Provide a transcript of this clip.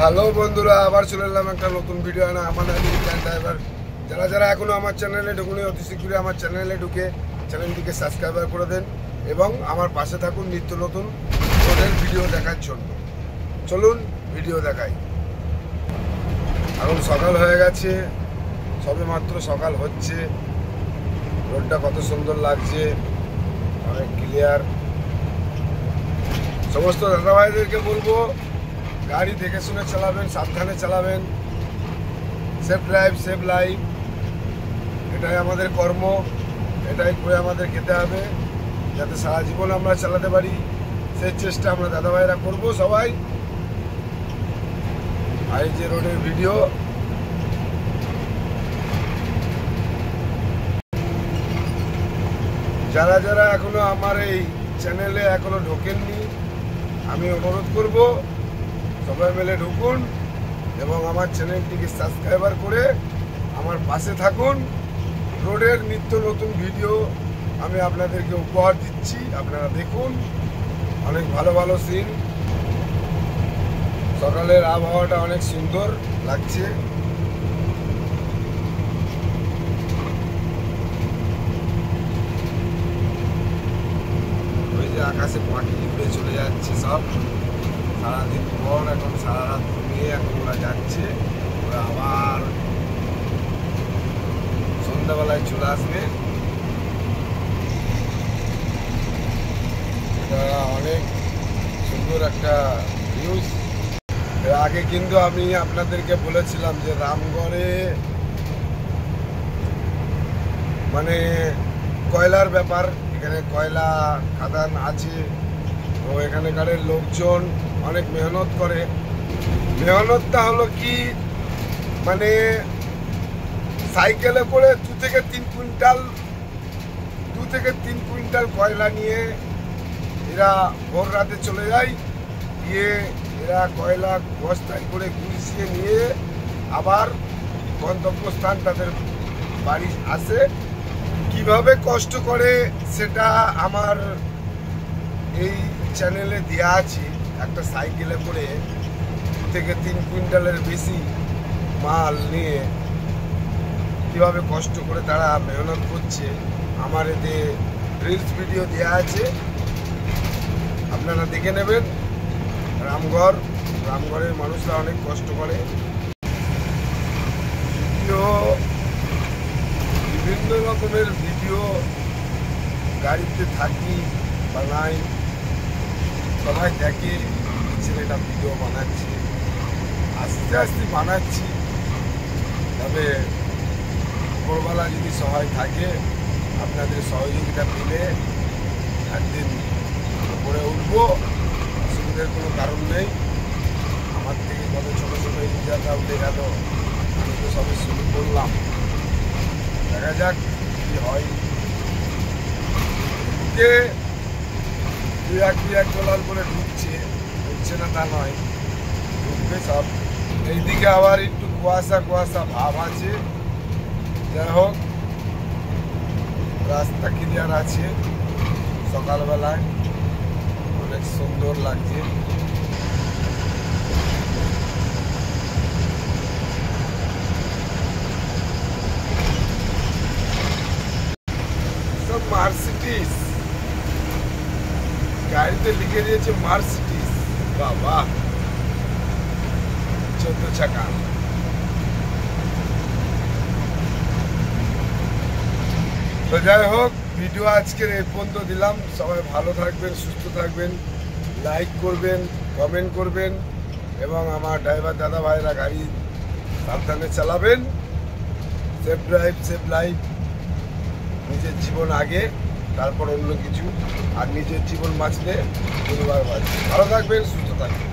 Hello বন্ধুরা, আবার চলে এলাম একটা নতুন ভিডিও না আমাদের ড্রাইভার। যারা যারা এখনো আমার চ্যানেলে ঢুকুনি অতি শীঘ্রই আমার চ্যানেলে ঢুকে চ্যানেলটিকে সাবস্ক্রাইব করে দেন এবং আমার পাশে থাকুন নিত্য নতুন রোডের ভিডিও দেখার জন্য। চলুন ভিডিও দেখাই। এখন সকাল হয়ে গেছে, সবে মাত্র সকাল হচ্ছে। রোডটা কত সুন্দর লাগছে, অনেক ক্লিয়ার। সমস্ত দাদাভাইদেরকে বলবো গাড়ি দেখে শুনে চালাবেন, সাবধানে চালাবেন। সেফ ড্রাইভ সেফ লাইফ, এটাই আমাদের কর্ম, এটাই করে আমাদের খেতে হবে যাতে সারা জীবন আমরা চালাতে পারি। সেই চেষ্টা আমরা দাদাভাইরা করবো সবাই। আর এই যে রোডের ভিডিও, যারা যারা এখনো আমার এই চ্যানেলে এখনো ঢোকেননি, আমি অনুরোধ করব সবাই মিলে ঢুকুন এবং আমার চ্যানেলটিকে সাবস্ক্রাইবার করে আমার পাশে থাকুন। রোডের নিত্য নতুন ভিডিও আমি আপনাদেরকে উপহার দিচ্ছি, আপনারা দেখুন। অনেক ভালো ভালো সিন, সকালের আবহাওয়াটা অনেক সুন্দর লাগছে। ওই যে আকাশে পাখি উড়ে চলে যাচ্ছে সব, সারাদিন পর এখন সারা রাত ঘুমিয়ে এখন ওরা যাচ্ছে। ওরা আবার সন্ধ্যাবেলায় চলে আসবে। এটা অনেক সুন্দর একটা নিউজ। এর আগে কিন্তু আমি আপনাদেরকে বলেছিলাম যে রামগড়ে মানে কয়লার ব্যাপার, এখানে কয়লা খাদান আছে। তো এখানকার লোকজন অনেক মেহনত করে। মেহনতটা হলো কি, মানে সাইকেলে করে 2 থেকে 3 কুইন্টাল কয়লা নিয়ে এরা ভোর রাতে চলে যায়। গিয়ে এরা কয়লা বস্তায় করে গুছিয়ে নিয়ে আবার গন্তব্যস্থান তাদের বাড়ি আসে। কিভাবে কষ্ট করে সেটা আমার এই চ্যানেলে দেওয়া আছে। একটা সাইকেলে করে 2 থেকে 3 কুইন্টালের বেশি মাল নিয়ে কিভাবে কষ্ট করে তারা মেহনত করছে, আমার এতে রিলস ভিডিও দেওয়া আছে, আপনারা দেখে নেবেন। রামগড়ের মানুষরা অনেক কষ্ট করে। ভিডিও, বিভিন্ন রকমের ভিডিও গাড়িতে থাকি বানাই, সবাই দেখে ছেলেটা ভিডিও বানাচ্ছে। আস্তে আস্তে বানাচ্ছি, তবে উপরবেলা যদি সহায় থাকে, আপনাদের সহযোগিতা পেলে একদিন উপরে উঠবো, অসুবিধার কোনো কারণ নেই। আমার থেকে কত ছোটো ছোটো ইঞ্জিনটা উঠে গেল, আমি তো সবে শুরু করলাম। দেখা যাক কি হয়। ঢুকে দুই এক ডলার করে ঢুকছে না তা নয়, ঢুকবে সব। এইদিকে আবার একটু কুয়াশা ভাব আছে। যাই হোক, রাস্তা ক্লিয়ার আছে, সকালবেলায় অনেক সুন্দর লাগছে। মার্সিডিজ গাড়িতে লিখে দিয়েছে মার্সিডিজ, বাবা 14 চাকা। তো যাই হোক, ভিডিও আজকের এই পর্যন্ত দিলাম। সবাই ভালো থাকবেন, সুস্থ থাকবেন, লাইক করবেন, কমেন্ট করবেন এবং আমার ড্রাইভার দাদা ভাইরা গাড়ি সাবধানে চালাবেন। Safe drive safe life. নিজের জীবন আগে, তারপর অন্য কিছু। আর নিজের জীবন বাঁচলে পরিবার বাঁচবে। ভালো থাকবেন, সুস্থ থাকবেন।